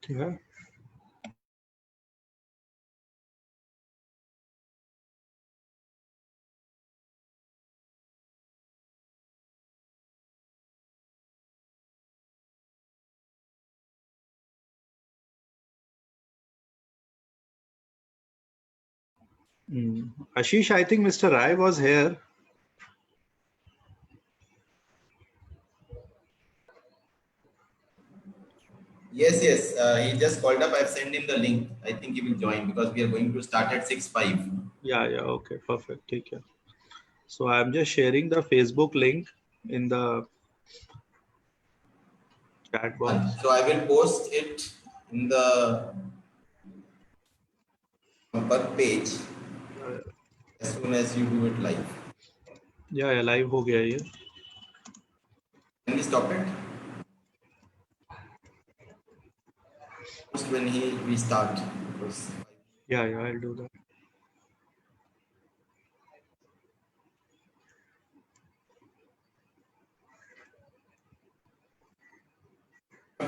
Yeah. Ashish, I think Mr. Rai was here. Yes, yes. He just called up. I've sent him the link. I think he will join because we are going to start at 6:05. Yeah, yeah, okay, perfect. Take care. So I'm just sharing the Facebook link in the chat box. So I will post it in the Sampark page as soon as you do it live. Yeah, yeah, live हो गया ये. Can we stop it? Just when we start. Yeah, yeah, I'll do that.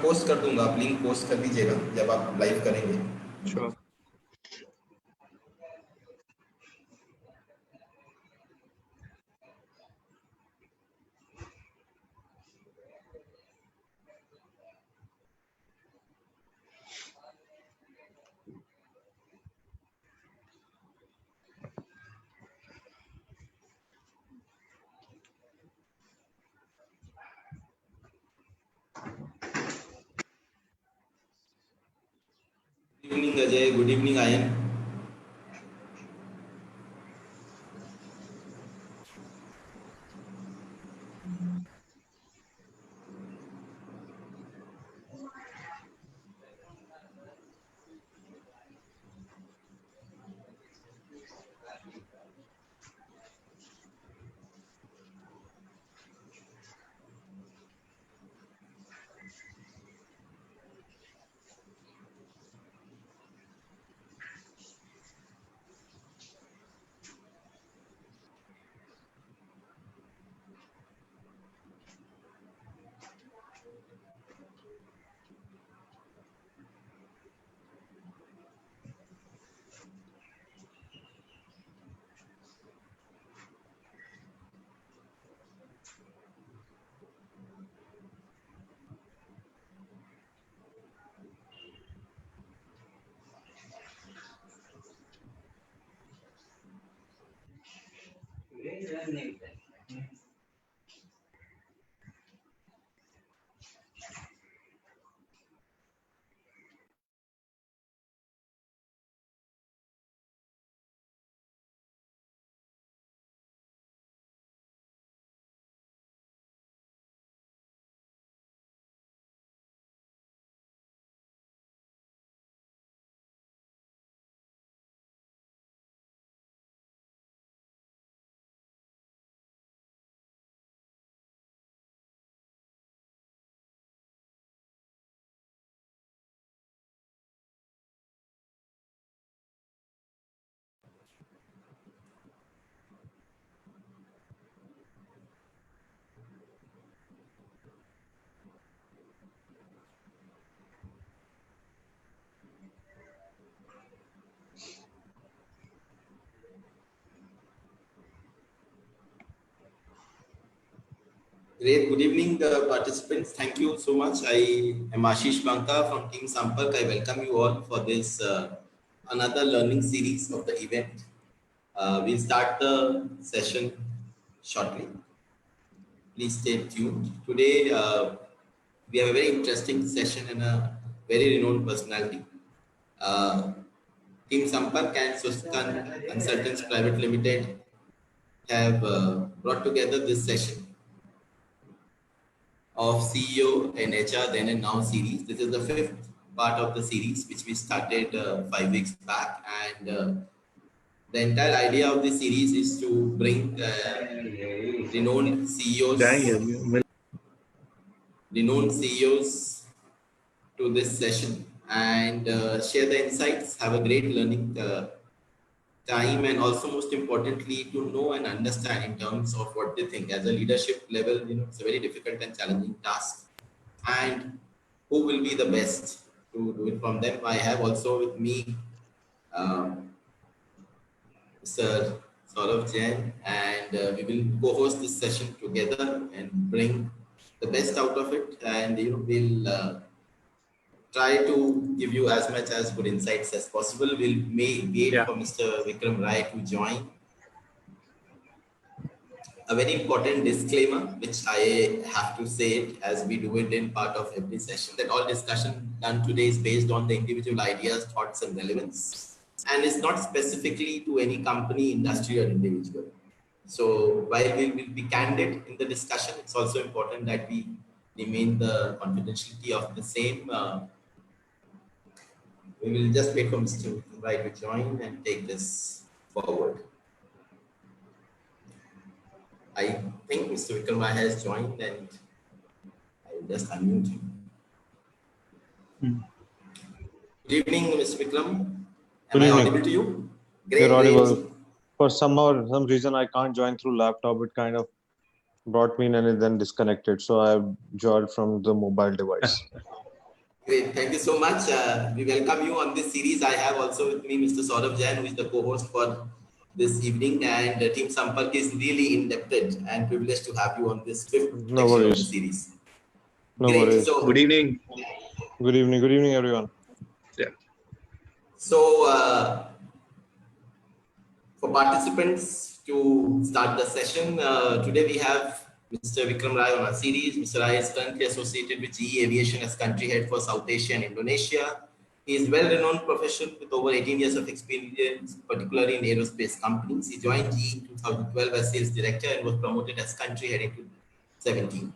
Post कर दूंगा, आप link post कर दीजिएगा जब आप लाइव करेंगे. Sure. Good evening Ajay, good evening Ayan. Great. Good evening, participants. Thank you so much. I am Ashish Banka from Team Sampark. I welcome you all for this another learning series of the event. We'll start the session shortly. Please stay tuned. Today, we have a very interesting session and a very renowned personality. Team Sampark and Suskan Consultants Private Limited have brought together this session of CEO and HR then and now series. This is the fifth part of the series which we started 5 weeks back, and the entire idea of this series is to bring renowned CEOs to this session and share the insights, have a great learning time, and also most importantly to know and understand in terms of what they think as a leadership level. It's a very difficult and challenging task, and who will be the best to do it from them. I have also with me Mr. Saurav Jain, and we will co-host this session together and bring the best out of it. And we'll try to give you as much as good insights as possible. We'll wait for Mr. Vikram Rai to join. A very important disclaimer, which I have to say it as we do it in part of every session, that all discussion done today is based on the individual ideas, thoughts, and relevance, and is not specifically to any company, industry, or individual. So while we will be candid in the discussion, it's also important that we remain the confidentiality of the same. We will just wait for Mr. Rai to join and take this forward. I think Mr. Vikram Rai has joined, and I will just unmute him. Good evening, Mr. Vikram. Am I audible to you? Great. You're audible. For some reason, I can't join through laptop. It kind of brought me in and it then disconnected. So I joined from the mobile device. Great. Thank you so much. We welcome you on this series. I have also with me Mr. Saurav Jain, who is the co-host for this evening, and Team Sampark is really indebted and privileged to have you on this fifth section of the series. Worries. So, good evening. Good evening. Good evening, everyone. Yeah. So, for participants to start the session, today we have Mr. Vikram Rai on our series. Mr. Rai is currently associated with GE Aviation as country head for South Asia and Indonesia. He is well-renowned professional with over 18 years of experience, particularly in aerospace companies. He joined GE in 2012 as sales director and was promoted as country head in 2017.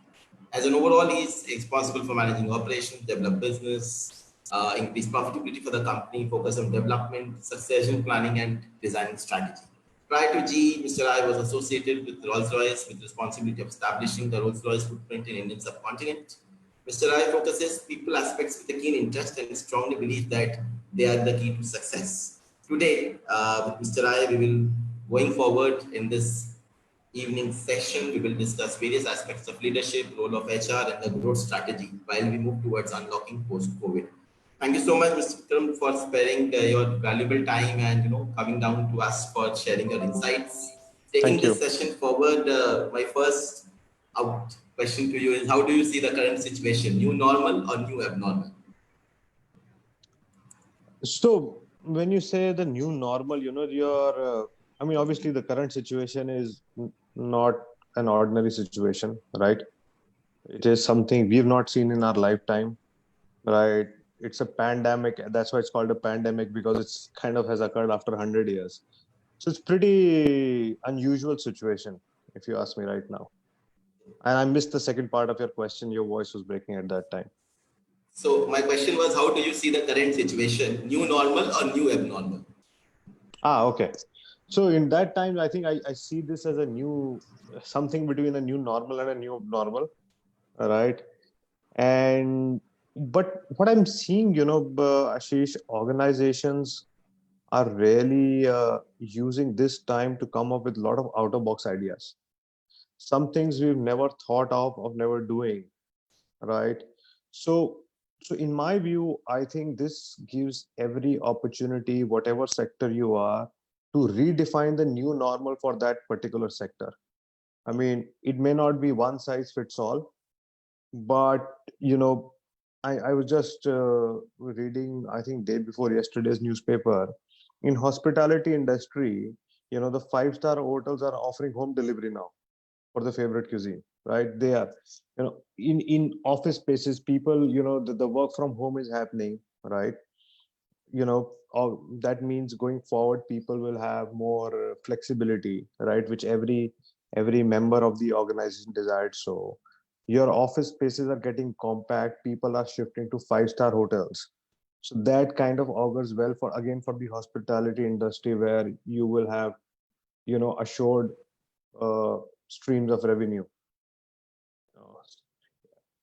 As an overall, he is responsible for managing operations, develop business, increase profitability for the company, focus on development, succession planning, and designing strategy. Prior to GE, Mr. Rai was associated with Rolls-Royce with responsibility of establishing the Rolls-Royce footprint in Indian subcontinent. Mr. Rai focuses people aspects with a keen interest and strongly believes that they are the key to success. Today, with Mr. Rai, we will, going forward in this evening session, we will discuss various aspects of leadership, role of HR, and the growth strategy while we move towards unlocking post-COVID. Thank you so much, Mr. Vikram, for sparing your valuable time and coming down to us for sharing your insights. Taking this session forward, my first question to you is: how do you see the current situation? New normal or new abnormal? So when you say the new normal, I mean, obviously the current situation is not an ordinary situation, right? It is something we've not seen in our lifetime, right? It's a pandemic. That's why it's called a pandemic, because it's kind of has occurred after 100 years. So it's pretty unusual situation, if you ask me right now. And I missed the second part of your question. Your voice was breaking at that time. So my question was, how do you see the current situation? New normal or new abnormal? Okay. So in that time, I think I see this as something between a new normal and a new abnormal, right? But what I'm seeing, Ashish, organizations are really using this time to come up with a lot of out-of-box ideas. Some things we've never thought of never doing, right? So in my view, I think this gives every opportunity, whatever sector you are, to redefine the new normal for that particular sector. I mean, it may not be one size fits all, but I was just reading, I think day before yesterday's newspaper. In hospitality industry, the 5-star hotels are offering home delivery now for the favorite cuisine, right? They are, in office spaces, people, the work from home is happening, right? That means going forward, people will have more flexibility, right? Which every member of the organization desired. So your office spaces are getting compact. People are shifting to 5-star hotels. So that kind of augurs well for the hospitality industry, where you will have, assured streams of revenue.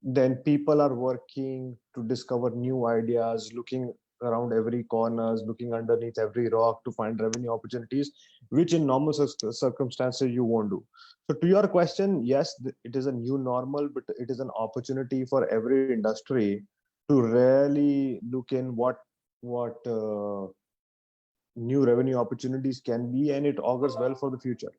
Then people are working to discover new ideas, looking around every corners, looking underneath every rock to find revenue opportunities, which in normal circumstances you won't do. So to your question, yes, it is a new normal, but it is an opportunity for every industry to really look in what new revenue opportunities can be, and it augurs well for the future.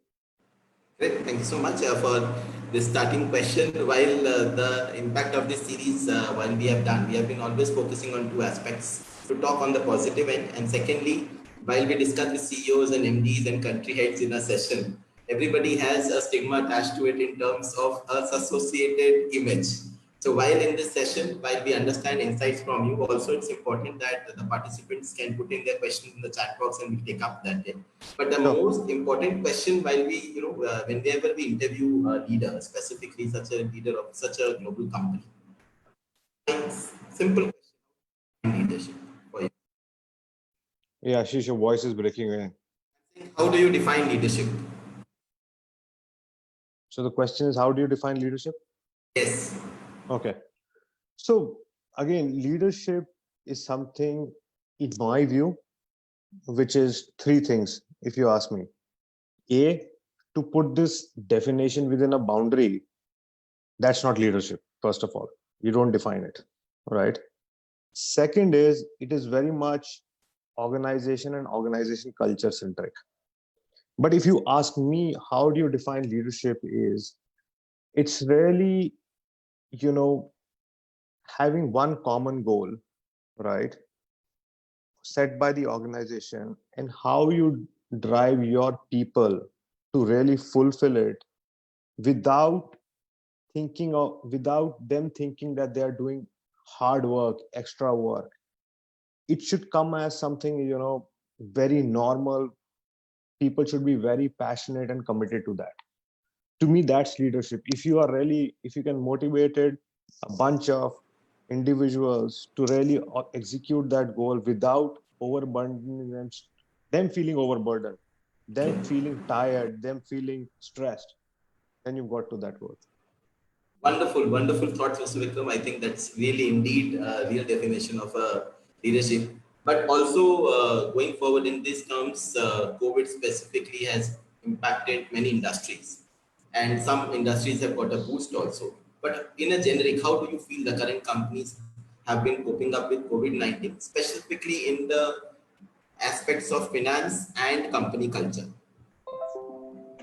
Great, thank you so much for this starting question. While the impact of this series, while we have been always focusing on two aspects to talk on the positive end, and secondly, while we discuss with CEOs and MDs and country heads in a session, everybody has a stigma attached to it in terms of us associated image. So while in this session, while we understand insights from you, also it's important that the participants can put in their questions in the chat box and we take up that day. But the Sure. most important question while we, whenever we interview a leader, specifically such a leader of such a global company, simple question, leadership for you. Yeah, Ashish, your voice is breaking in. How do you define leadership? So the question is, how do you define leadership? Yes. Okay. So again, leadership is something, in my view, which is three things, if you ask me. A, to put this definition within a boundary, that's not leadership, first of all. You don't define it, right? Second is, it is very much organization and organization culture centric. But if you ask me, how do you define leadership is, it's really, having one common goal, right, set by the organization, and how you drive your people to really fulfill it without without them thinking that they are doing hard work, extra work. It should come as something, very normal. People should be very passionate and committed to that. To me, that's leadership. If you can motivate a bunch of individuals to really execute that goal without overburdening them feeling overburdened, them feeling tired, them feeling stressed, then you've got to that goal. Wonderful, wonderful thoughts, Mr. Vikram. I think that's really indeed a real definition of leadership. But also going forward in these terms, COVID specifically has impacted many industries, and some industries have got a boost also. But in a generic, how do you feel the current companies have been coping up with COVID-19, specifically in the aspects of finance and company culture?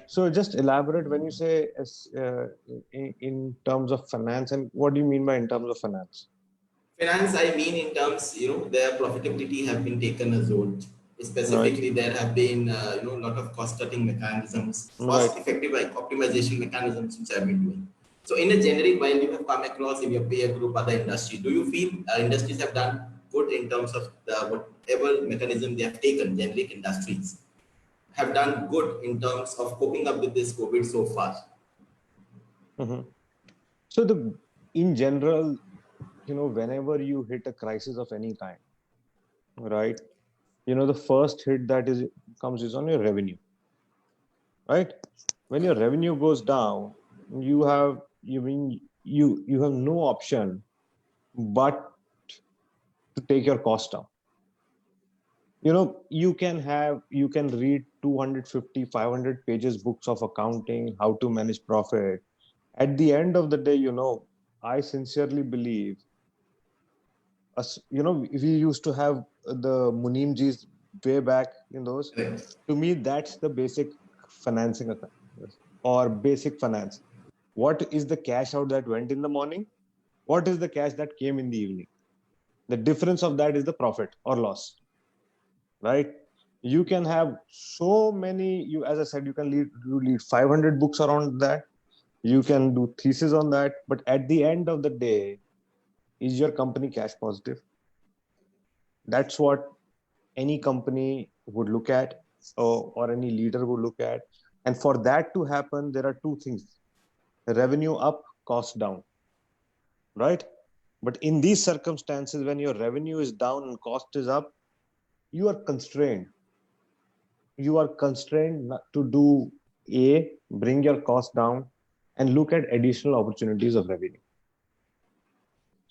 So just elaborate when you say in terms of finance, and what do you mean by in terms of finance? Finance, I mean, in terms, their profitability have been taken as old. Specifically, Right. there have been, a lot of cost-cutting mechanisms, Right. cost-effective optimization mechanisms which have been doing. So, in a generic, while you have come across in your peer group, other industry, do you feel industries have done good in terms of whatever mechanism they have taken? Generic industries have done good in terms of coping up with this COVID so far. Mm-hmm. So in general, whenever you hit a crisis of any kind, right, the first hit that comes is on your revenue, right? When your revenue goes down, you have no option but to take your cost down. You can read 250 500 pages books of accounting, how to manage profit. At the end of the day, I sincerely believe, we used to have the Munimjis way back in those. Correct. To me, that's the basic financing or basic finance. What is the cash out that went in the morning? What is the cash that came in the evening? The difference of that is the profit or loss, right? You can have so many, as I said, you can read 500 books around that. You can do thesis on that. But at the end of the day, is your company cash positive? That's what any company would look at, or any leader would look at. And for that to happen, there are two things: revenue up, cost down, right? But in these circumstances, when your revenue is down and cost is up, you are constrained. You are constrained to do bring your cost down and look at additional opportunities of revenue.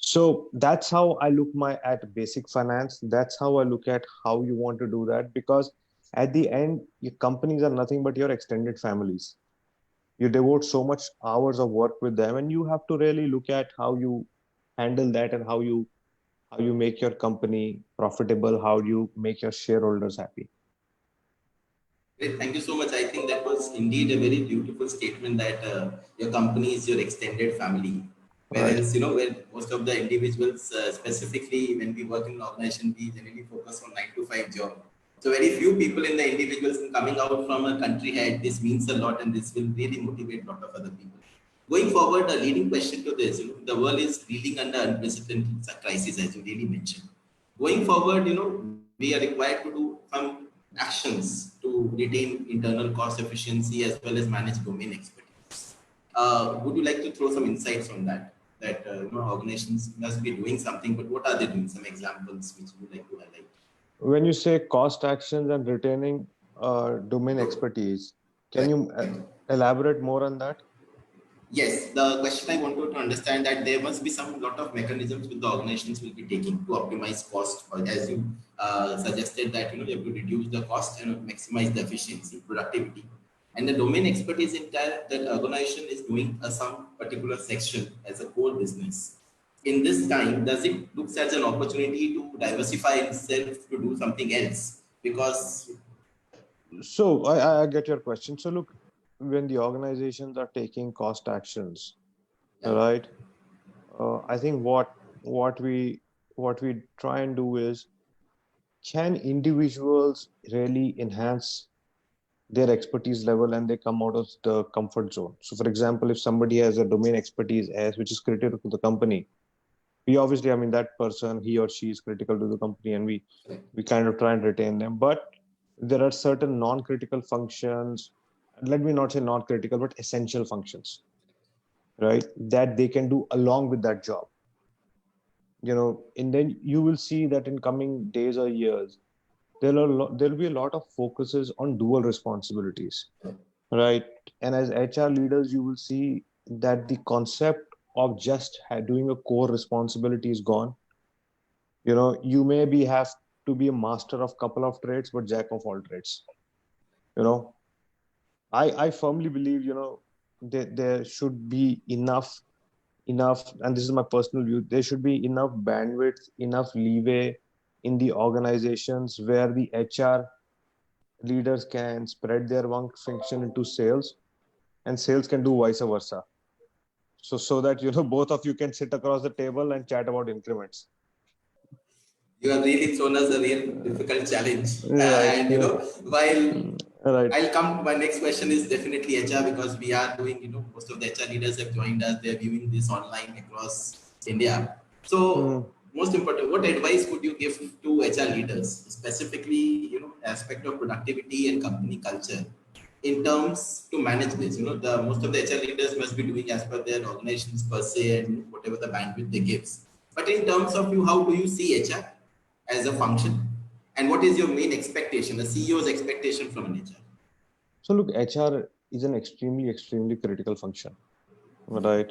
So that's how I look at basic finance. That's how I look at how you want to do that, because at the end, your companies are nothing but your extended families. You devote so much hours of work with them, and you have to really look at how you handle that and how you how you make your company profitable, how you make your shareholders happy. Great. Thank you so much. I think that was indeed a very beautiful statement that your company is your extended family. Right. Whereas, where most of the individuals, specifically when we work in an organization, we generally focus on 9 to 5 job. So very few people in the individuals coming out from a country head, this means a lot and this will really motivate a lot of other people. Going forward, a leading question to this, the world is reeling under unprecedented crisis, as you really mentioned. Going forward, we are required to do some actions to retain internal cost efficiency as well as manage domain expertise. Would you like to throw some insights on that? That organizations must be doing something, but what are they doing? Some examples which you would like to highlight. When you say cost actions and retaining domain expertise, can Right. you elaborate more on that? Yes, the question I wanted to understand that there must be some lot of mechanisms which the organizations will be taking to optimize cost, or as you suggested that you have to reduce the cost and maximize the efficiency, productivity, and the domain expertise in that organization is doing some particular section as a core business. In this time, does it looks as an opportunity to diversify itself to do something else? Because So I get your question. So look, when the organizations are taking cost actions, yeah, right? I think what we try and do is, can individuals really enhance their expertise level and they come out of the comfort zone? So, for example, if somebody has a domain expertise as which is critical to the company, we obviously, I mean, that person, he or she is critical to the company, and we kind of try and retain them. But there are certain non-critical functions, let me not say non-critical, but essential functions, right, that they can do along with that job. And then you will see that in coming days or years, there'll be a lot of focuses on dual responsibilities, right? And as HR leaders, you will see that the concept of just doing a core responsibility is gone. You may have to be a master of couple of trades, but jack of all trades. you know I firmly believe, there should be enough, and this is my personal view, there should be enough bandwidth, enough leeway in the organizations where the HR leaders can spread their function into sales, and sales can do vice versa. So that, both of you can sit across the table and chat about increments. you have really thrown us a real difficult challenge. Right. And while Right. I'll come to my next question is definitely HR, because we are doing, most of the HR leaders have joined us. They're viewing this online across India. Mm. So most important, what advice would you give to HR leaders, specifically, aspect of productivity and company culture in terms to manage this? The most of the HR leaders must be doing as per their organizations per se and whatever the bandwidth they gives. But in terms of you, how do you see HR as a function? And what is your main expectation, the CEO's expectation from an HR? So look, HR is an extremely critical function, right?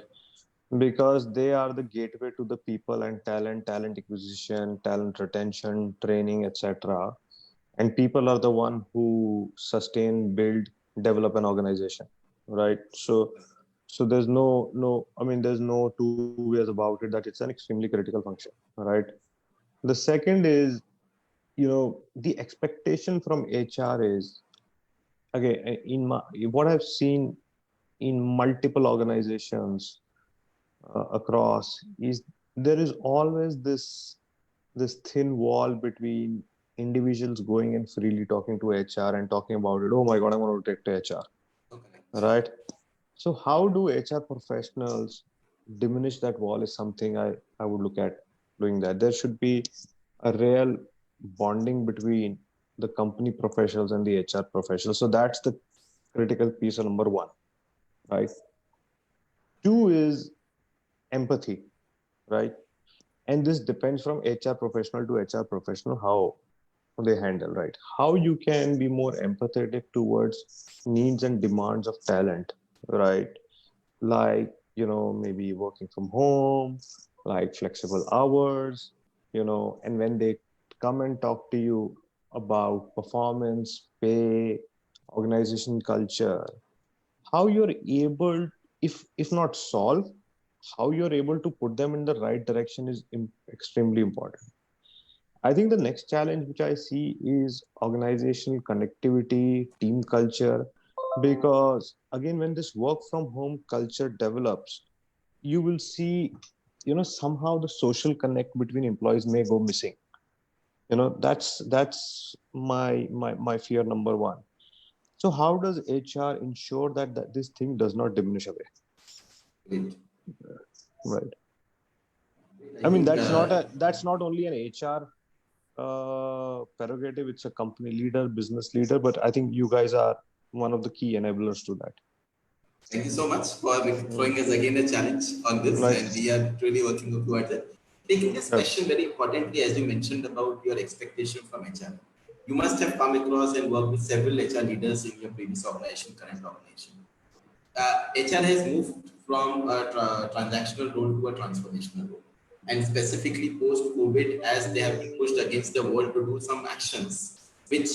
Because they are the gateway to the people and talent acquisition, talent retention, training, etc. And people are the one who sustain, build, develop an organization, right? So there's there's no two ways about it, that it's an extremely critical function, right? The second is, the expectation from HR is, again, in what I've seen in multiple organizations across, is there is always this thin wall between individuals going and freely talking to HR and talking about it. Oh my God, I want to take to HR, Okay. right? So how do HR professionals diminish that wall is something I would look at doing that. There should be a real bonding between the company professionals and the HR professionals. So that's the critical piece of number one, right? Two is empathy, right? And this depends from HR professional to HR professional, how they handle, right? How you can be more empathetic towards needs and demands of talent, right? Like, maybe working from home, like flexible hours, and when they come and talk to you about performance, pay, organization culture, how you're able, if not solve, how you're able to put them in the right direction is extremely important. I think the next challenge which I see is organizational connectivity, team culture, because again, when this work from home culture develops, you will see, somehow the social connect between employees may go missing. That's my fear number one. So how does HR ensure that this thing does not diminish away? Great. Right. I I mean, think that's not only an HR prerogative. It's a company leader, business leader, but I think you guys are one of the key enablers to that. thank you so much for throwing us again a challenge on this, Right. and we are really working towards it. Taking this Yeah. question very importantly, as you mentioned about your expectation from HR, you must have come across and worked with several HR leaders in your previous organization, current organization. HR has moved from a transactional role to a transformational role, and specifically post-COVID, as they have been pushed against the wall to do some actions which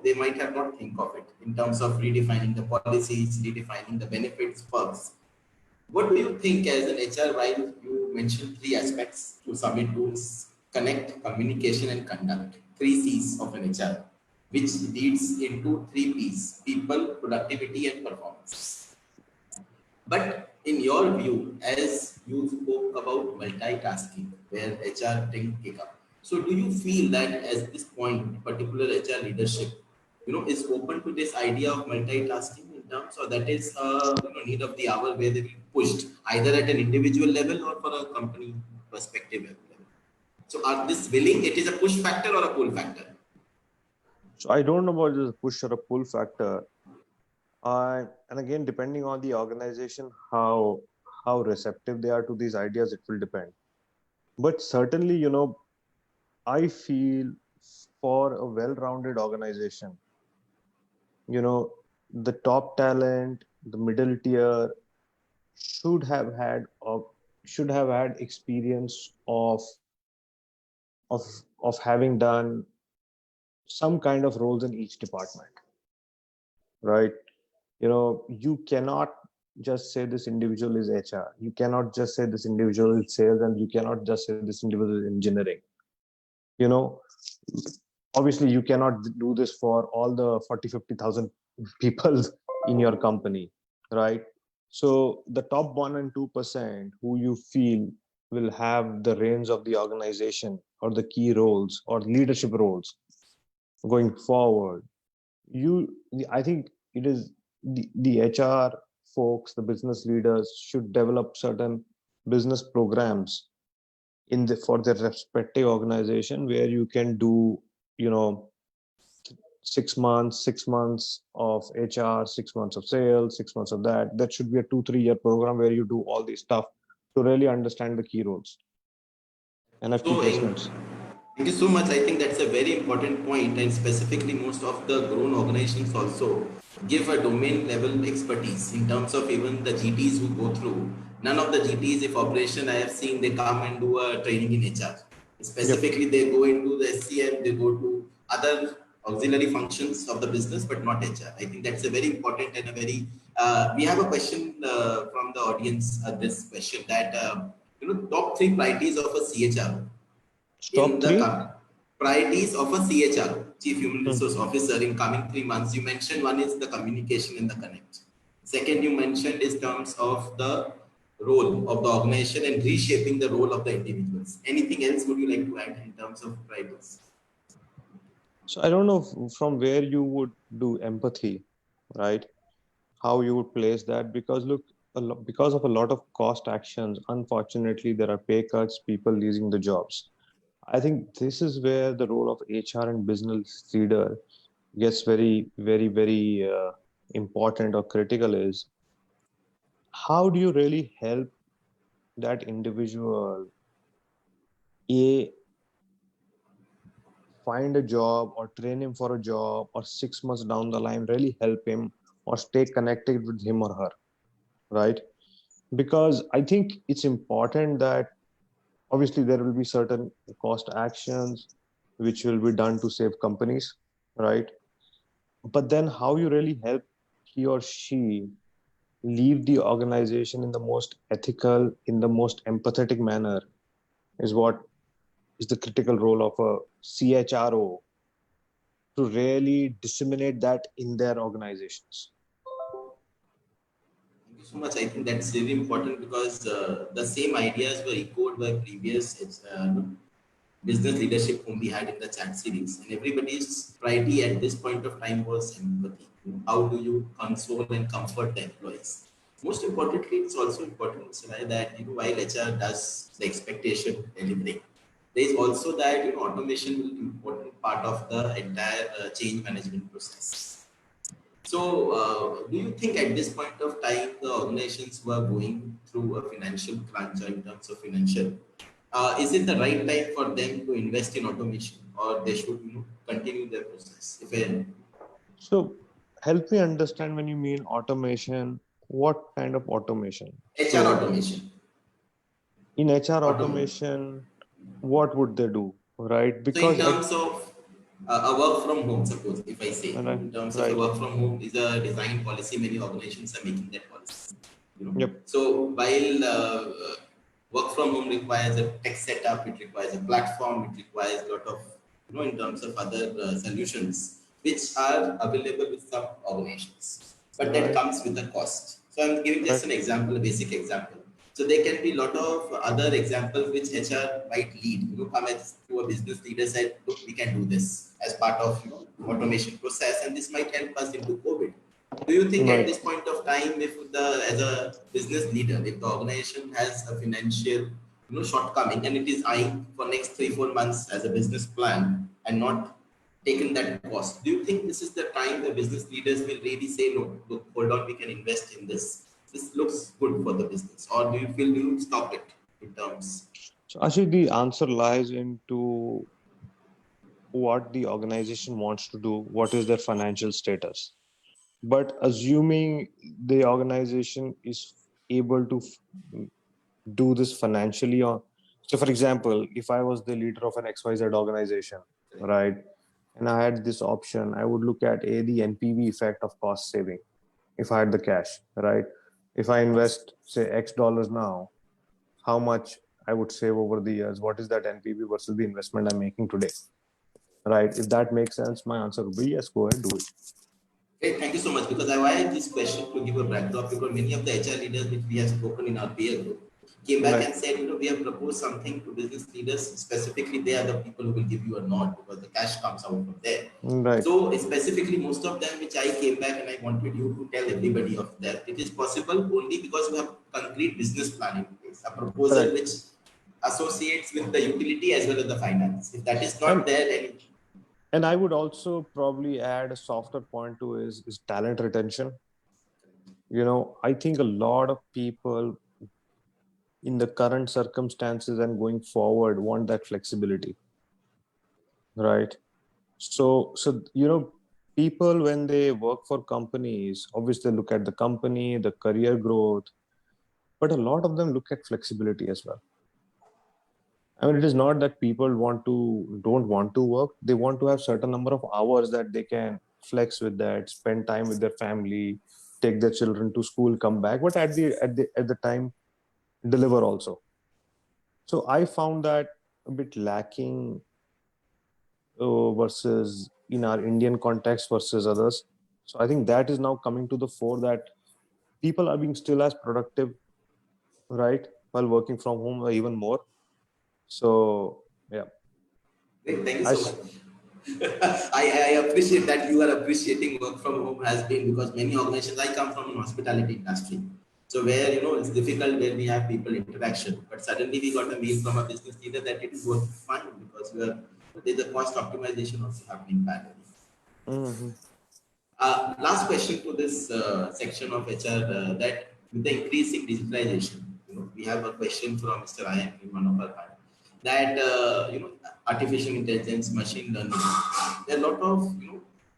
they might have not think of it in terms of redefining the policies, redefining the benefits, perks. What do you think as an HR, while you mentioned three aspects to submit rules: connect, communication, and conduct, three C's of an HR, which leads into three P's: people, productivity, and performance. But in your view, as you spoke about multitasking, where HR didn't pick up, so do you feel that at this point, particular HR leadership, is open to this idea of multitasking in terms, or that is need of the hour where they will be pushed either at an individual level or for a company perspective level? So are this willing? It is a push factor or a pull factor? So I don't know about this push or a pull factor. And again, depending on the organization, how receptive they are to these ideas, it will depend. But certainly, I feel for a well-rounded organization, the top talent, the middle tier should have had experience of of having done some kind of roles in each department, right? You cannot just say this individual is HR. You cannot just say this individual is sales, and you cannot just say this individual is engineering. You know, obviously you cannot do this for all the 40-50,000 people in your company, right? So the top 1 and 2% who you feel will have the reins of the organization or the key roles or leadership roles going forward, I think it is the HR folks, the business leaders should develop certain business programs for their respective organization, where you can do, 6 months of HR, 6 months of sales, 6 months of that should be a 2-3 year program where you do all this stuff to really understand the key roles and have key So, placements. thank you so much. I think that's a very important point, and specifically, most of the grown organizations also give a domain level expertise in terms of even the GTs who go through. None of the GTs, if operation, I have seen they come and do a training in HR. Yep. Specifically, they go into the SCM, they go to other auxiliary functions of the business, but not HR. I think that's a very important and a very. We have a question from the audience. This question that top three priorities of a CHR in Top the 3. priorities of a CHR, Chief Human Hmm. Resource Officer, in coming 3 months. You mentioned one is the communication and the connect. Second, you mentioned is terms of the role of the organization and reshaping the role of the individuals. Anything else would you like to add in terms of priorities? So I don't know from where you would do empathy, right? How you would place that, because look, because of a lot of cost actions, unfortunately there are pay cuts, people losing the jobs. I think this is where the role of HR and business leader gets very, very, very important or critical. Is how do you really help that individual a find a job or train him for a job, or 6 months down the line really help him or stay connected with him or her, right? Because I think it's important that obviously there will be certain cost actions which will be done to save companies, right? But then how you really help he or she leave the organization in the most ethical, in the most empathetic manner is what is the critical role of a CHRO to really disseminate that in their organizations. Thank you so much. I think that's really important because the same ideas were echoed by previous business leadership whom we had in the chat series. And everybody's priority at this point of time was empathy. How do you console and comfort the employees? Most importantly, it's also important, Mr. Rai, that while HR does the expectation delivering, there is also that automation will be an important part of the entire change management process. So, do you think at this point of time the organizations were going through a financial crunch in terms of financial? Is it the right time for them to invest in automation, or they should continue their process? So help me understand when you mean automation, what kind of automation? HR So automation. in HR Automation. automation, what would they do, right? So in Because terms of a work from home, suppose if I say, right, in terms of a right, work from home is a design policy, many organizations are making that policy. yep, So while work from home requires a tech setup, it requires a platform, it requires a lot of, in terms of other solutions, which are available with some organizations, but that right, comes with a cost. So I'm giving just right, an example, a basic example. So there can be a lot of other examples which HR might lead, come as to a business leader said, look, we can do this as part of, automation process, and this might help us into COVID. Do you think at right. this point of time, if as a business leader, if the organization has a financial, shortcoming and it is eyeing for next 3-4 months as a business plan and not taken that cost, do you think this is the time the business leaders will really say, no, look, hold on, we can invest in this. This looks good for the business, or do you feel you stop it in terms? So actually, the answer lies into what the organization wants to do, what is their financial status. But assuming the organization is able to do this financially, or so for example, if I was the leader of an XYZ organization, right, and I had this option, I would look at the NPV effect of cost saving if I had the cash, right? If I invest, say, X dollars now, how much I would save over the years? What is that NPV versus the investment I'm making today, right? If that makes sense, my answer would be yes, go ahead, do it. Great, thank you so much. Because I wanted this question to give a backdrop, because many of the HR leaders which we have spoken in our peer group came back Right. and said, we have proposed something to business leaders. Specifically, they are the people who will give you a nod because the cash comes out from there. Right. So specifically, most of them which I came back and I wanted you to tell everybody of that, it is possible only because you have concrete business plan in place, a proposal Correct. which associates with the utility as well as the finance. If that is not there, then And I would also probably add a softer point to is talent retention. I think a lot of people in the current circumstances and going forward want that flexibility, right? So people when they work for companies, obviously look at the company, the career growth, but a lot of them look at flexibility as well. I mean, it is not that people don't want to work. They want to have certain number of hours that they can flex with that, spend time with their family, take their children to school, come back, but at the time, deliver also. So I found that a bit lacking versus in our Indian context versus others. So I think that is now coming to the fore that people are being still as productive, right, while working from home or even more. So yeah. great, thank you I so much. I appreciate that you are appreciating work from home has been, because many organizations, I come from an hospitality industry. So where, it's difficult when we have people interaction, but suddenly we got a mail from a business leader that it is working fine because there's a cost optimization also happening parallelly. Mm-hmm. Last question to this section of HR, that with the increasing digitalization, we have a question from Mr. Ian in one of our panel that artificial intelligence, machine learning, there are a lot of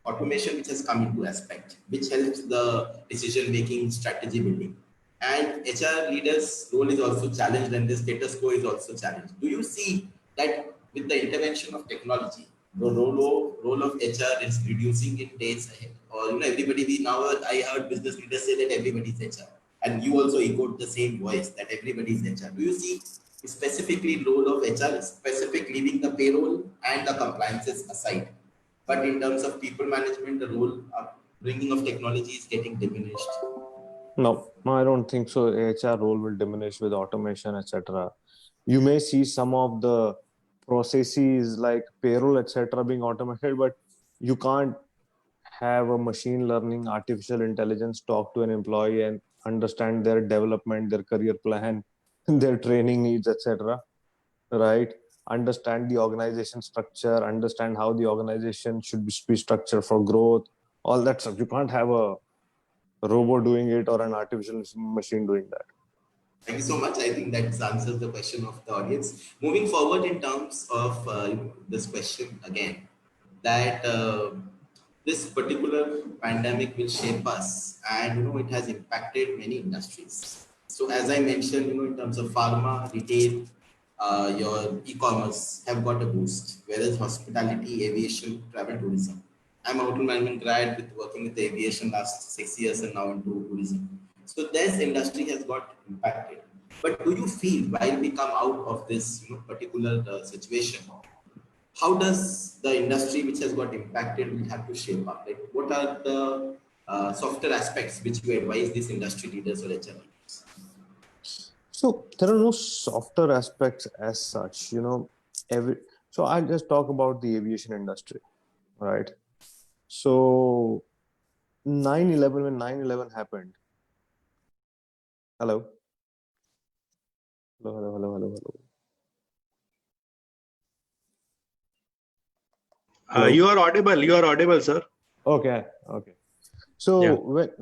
automation which has come into aspect, which helps the decision making, strategy building, and HR leaders' role is also challenged, and the status quo is also challenged. Do you see that with the intervention of technology, the role of HR is reducing in days ahead? Or everybody, I heard business leaders say that everybody is HR. and you also echoed the same voice that everybody is HR. Do you see specifically role of HR, specific leaving the payroll and the compliances aside, but in terms of people management, the role of bringing of technology is getting diminished? No, I don't think so. HR role will diminish with automation, etc. You may see some of the processes like payroll, etc., being automated, but you can't have a machine learning, artificial intelligence talk to an employee and understand their development, their career plan, their training needs, etc. Right? Understand the organization structure, understand how the organization should be structured for growth, all that stuff. You can't have a robot doing it or an artificial machine doing that. Thank you so much. I think that answers the question of the audience. Moving forward in terms of this question again, that this particular pandemic will shape us, and it has impacted many industries. So as I mentioned, in terms of pharma, retail, your e-commerce have got a boost, whereas hospitality, aviation, travel, tourism. I'm a hotel management grad with working with aviation last 6 years and now into tourism. So this industry has got impacted. But do you feel while we come out of this particular situation, how does the industry which has got impacted will have to shape up? Like, what are the softer aspects which you advise these industry leaders or HR leaders? So there are no softer aspects as such, so I'll just talk about the aviation industry, right? So 9/11, when 9/11 happened. Hello. Hello. Hello? You are audible. You are audible, sir. Okay. So Yeah.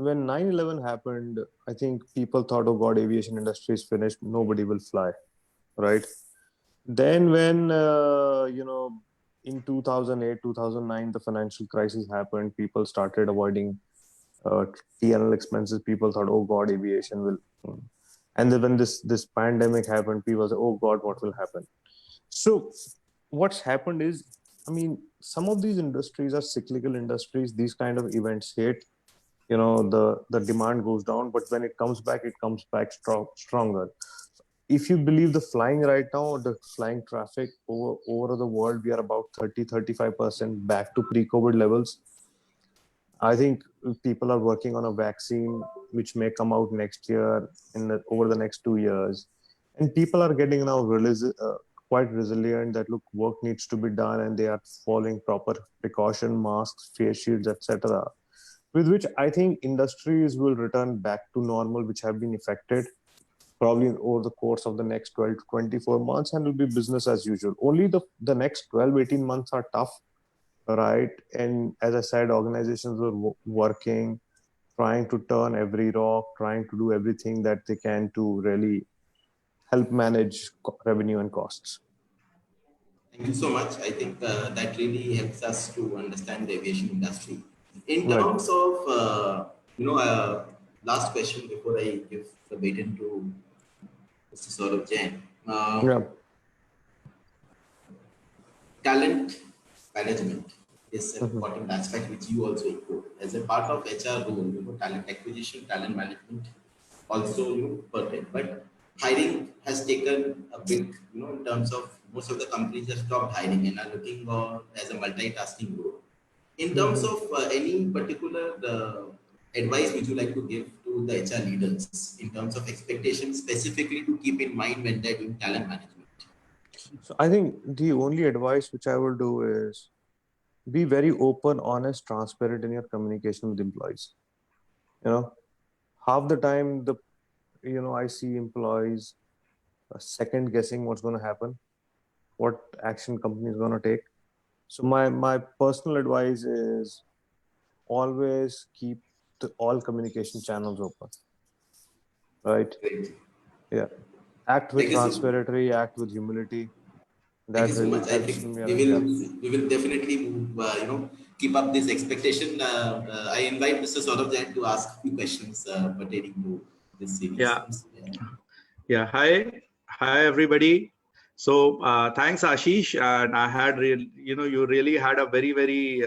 when 9/11 happened, I think people thought, oh God, aviation industry is finished. Nobody will fly, right? Then when, in 2008, 2009, the financial crisis happened, people started avoiding T&L expenses. People thought, oh God, aviation will. And then when this pandemic happened, people said, oh God, what will happen? So what's happened is, some of these industries are cyclical industries. These kind of events hit, the demand goes down, but when it comes back stronger. If you believe the flying right now, the flying traffic over the world, we are about 30-35% back to pre-COVID levels. I think people are working on a vaccine which may come out next year, over the next 2 years, and people are getting now quite resilient that look, work needs to be done, and they are following proper precaution, masks, face shields, etc. With which I think industries will return back to normal, which have been affected probably over the course of the next 12 to 24 months, and will be business as usual. Only the next 12, 18 months are tough, right? And as I said, organizations are working, trying to turn every rock, trying to do everything that they can to really help manage revenue and costs. Thank you so much. I think that really helps us to understand the aviation industry. In terms of, last question before I give the baton to Mr. Saurabh Jain. Talent management is an important aspect which you also include. As a part of HR role, talent acquisition, talent management also pertinent. But hiring has taken a big, in terms of most of the companies have stopped hiring and are looking as a multitasking role. In terms of any particular advice would you like to give to the HR leaders in terms of expectations specifically to keep in mind when they're doing talent management? So I think the only advice which I will do is be very open, honest, transparent in your communication with employees. Half the time I see employees second guessing what's going to happen, what action company is going to take. So my personal advice is always keep all communication channels open, right? Great. Yeah. Act with transparency, act with humility. Thank you so much. I think we will definitely move, keep up this expectation. I invite Mr. Saurabh Jain to ask a few questions pertaining to this series. Yeah. Hi, everybody. So thanks, Ashish. And I had, you really had a very, very,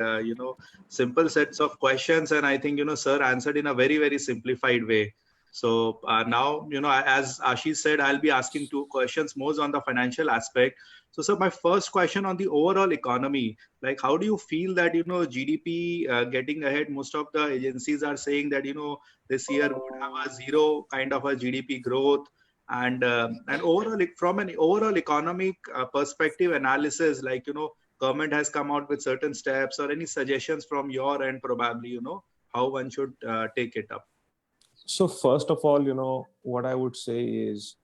simple sets of questions. And I think, sir answered in a very, very simplified way. So now, as Ashish said, I'll be asking two questions, most on the financial aspect. So, sir, my first question on the overall economy, like how do you feel that, GDP getting ahead? Most of the agencies are saying that, this year would have a zero kind of a GDP growth. And overall, from an overall economic perspective analysis, like, government has come out with certain steps or any suggestions from your end, probably, how one should take it up. So first of all, what I would say is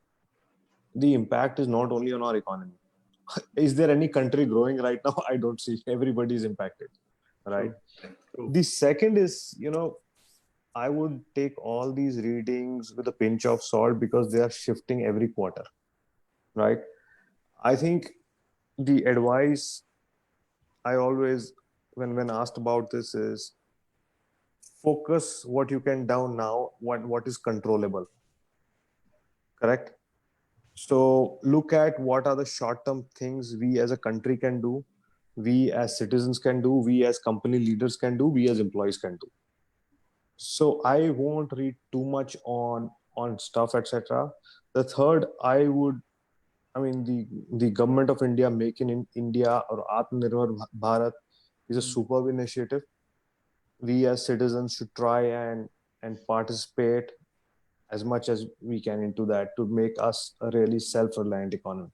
the impact is not only on our economy. Is there any country growing right now? I don't see. Everybody is impacted, right? True. The second is, I would take all these readings with a pinch of salt because they are shifting every quarter, right? I think the advice I always, when asked about this, is focus what you can down now, what is controllable, correct? So look at what are the short-term things we as a country can do, we as citizens can do, we as company leaders can do, we as employees can do. So I won't read too much on stuff, etc. The third, the government of India, Make in India or Atmanirbhar Bharat is a superb initiative. We as citizens should try and participate as much as we can into that to make us a really self-reliant economy.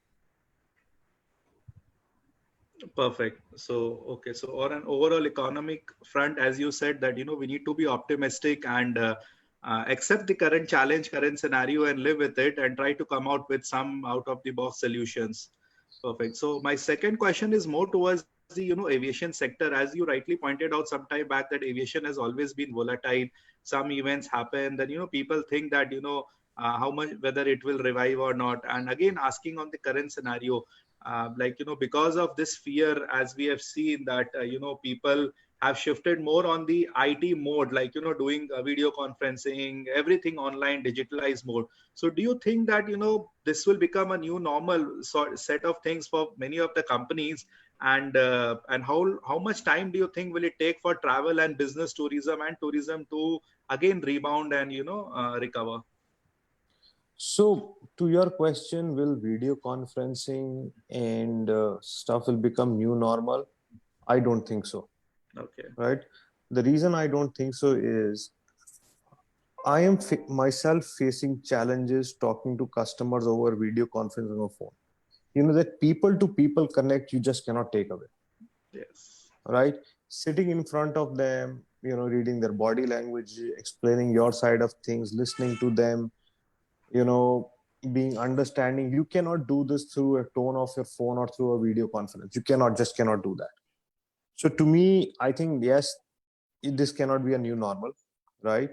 Perfect. So, okay. So, on an overall economic front, as you said, that we need to be optimistic and accept the current challenge, current scenario, and live with it, and try to come out with some out-of-the-box solutions. Perfect. So, my second question is more towards the aviation sector. As you rightly pointed out some time back, that aviation has always been volatile. Some events happen, then people think that how much, whether it will revive or not. And again, asking on the current scenario, because of this fear, as we have seen that people have shifted more on the IT mode, like doing video conferencing, everything online, digitalized mode. So do you think that this will become a new normal set of things for many of the companies? And how much time do you think will it take for travel and business tourism to again rebound and recover? So to your question, will video conferencing and stuff will become new normal? I don't think so. Okay. Right. The reason I don't think so is I am myself facing challenges talking to customers over video conference on a phone. That people to people connect, you just cannot take away. Yes. Right. Sitting in front of them, reading their body language, explaining your side of things, listening to them, being understanding. You cannot do this through a tone of your phone or through a video conference. You cannot do that. So to me, I think, yes, this cannot be a new normal, right?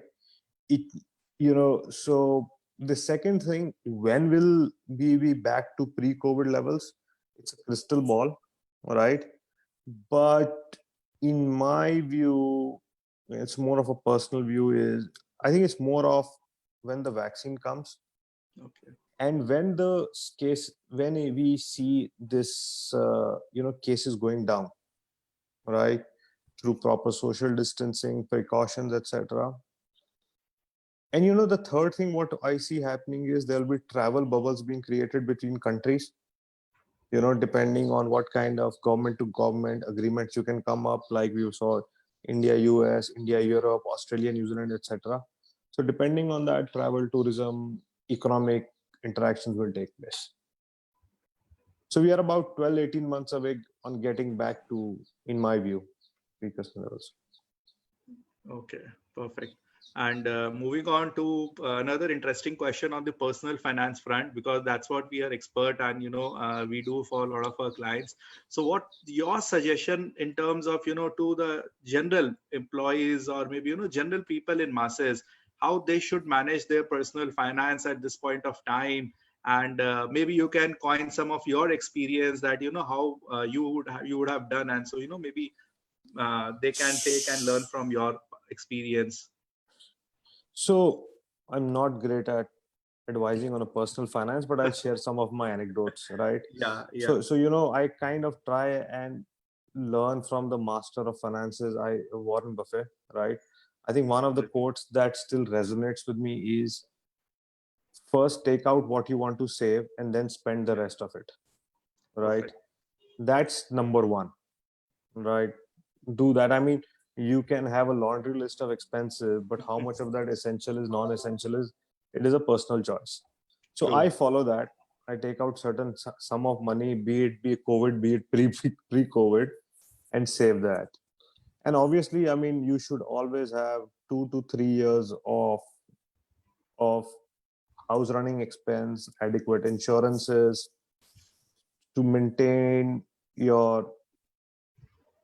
So the second thing, when will we be back to pre-COVID levels? It's a crystal ball, right? But in my view, it's more of a personal view, is I think it's more of when the vaccine comes. Okay. And when we see this, cases going down, right, through proper social distancing, precautions, etc. And the third thing, what I see happening is there'll be travel bubbles being created between countries, depending on what kind of government to government agreements you can come up, like we saw India, US, India, Europe, Australia, New Zealand, etc. So depending on that, travel, tourism, economic interactions will take place. So we are about 12, 18 months away on getting back to, in my view, pre-COVID levels. Okay, perfect. And moving on to another interesting question on the personal finance front, because that's what we are expert and we do for a lot of our clients. So what your suggestion in terms of to the general employees or maybe general people in masses, how they should manage their personal finance at this point of time? And maybe you can coin some of your experience that how you would have done, and so maybe they can take and learn from your experience. So I'm not great at advising on a personal finance, but I'll share some of my anecdotes, right? Yeah. So I kind of try and learn from the master of finances, Warren Buffett, right? I think one of the quotes that still resonates with me is, first take out what you want to save and then spend the rest of it. Right? Perfect. That's number one. Right? Do that. I mean, you can have a laundry list of expenses, but how much of that essential is non-essential is, it is a personal choice. So True. I follow that. I take out certain sum of money, be it COVID, be it pre-COVID, and save that. And obviously, I mean, you should always have 2 to 3 years of house running expense, adequate insurances to maintain your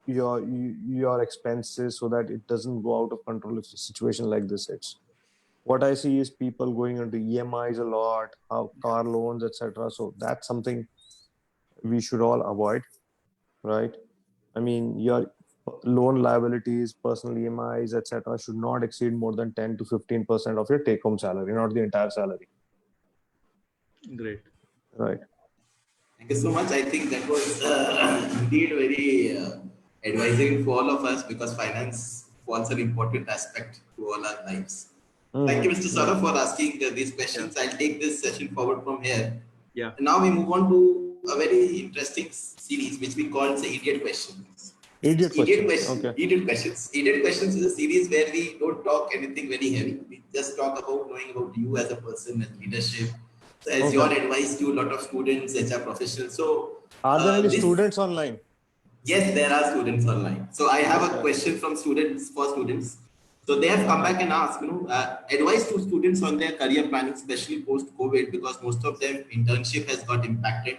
your expenses so that it doesn't go out of control if a situation like this hits. What I see is people going into EMIs a lot, car loans, etc. So that's something we should all avoid, right? I mean, your loan liabilities, personal EMIs, etc., should not exceed more than 10 to 15% of your take-home salary, not the entire salary, Great. right? Thank you so much. I think that was indeed very advising for all of us because finance forms an important aspect to all our lives. Thank you, Mr. Saurabh, for asking these questions. I'll take this session forward from here. Yeah. And now we move on to a very interesting series which we call the Idiot Questions. Idiot questions. Okay. Idiot Questions. Idiot Questions is a series where we don't talk anything very heavy. We just talk about knowing about you as a person and leadership. So as your advice to a lot of students, HR professionals. So are there any students online? Yes, there are students online. So I have a question from students for students. So they have come back and asked, advice to students on their career planning, especially post-COVID, because most of them internship has got impacted,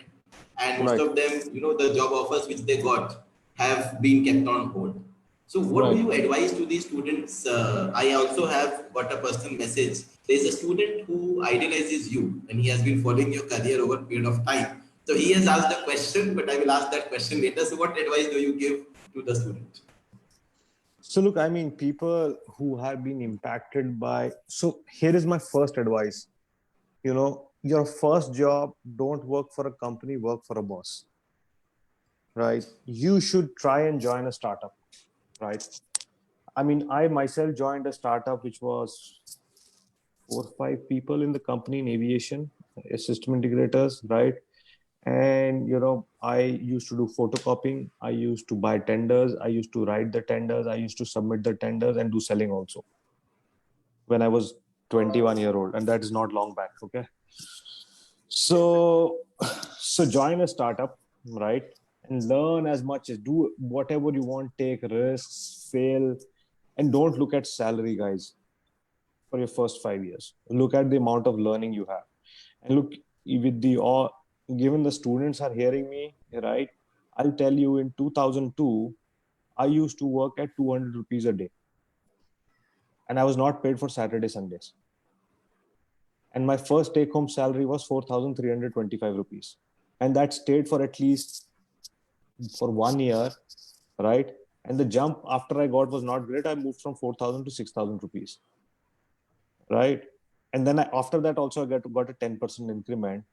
and most of them, the job offers which they got have been kept on hold. So what do you advise to these students? I also have got a personal message. There's a student who idealizes you, and he has been following your career over a period of time. So he has asked a question, but I will ask that question later. So what advice do you give to the student? So look, I mean, people who have been impacted by, so here is my first advice. Your first job, don't work for a company, work for a boss, right? You should try and join a startup, right? I mean, I myself joined a startup which was 4 or 5 people in the company in aviation, system integrators, right? And I used to do photocopying, I used to buy tenders, I used to write the tenders, I used to submit the tenders and do selling also when I was 21-year-old, and that is not long back. Okay, so join a startup, right? And learn as much as, do whatever you want, take risks, fail, and don't look at salary, guys, for your first 5 years. Look at the amount of learning you have, and look with the given the students are hearing me, right? I'll tell you, in 2002, I used to work at 200 rupees a day, and I was not paid for Saturday, Sundays. And my first take-home salary was 4,325 rupees, and that stayed for at least for 1 year, right? And the jump after I got was not great. I moved from 4,000 to 6,000 rupees, right? And then after that also I got a 10% increment.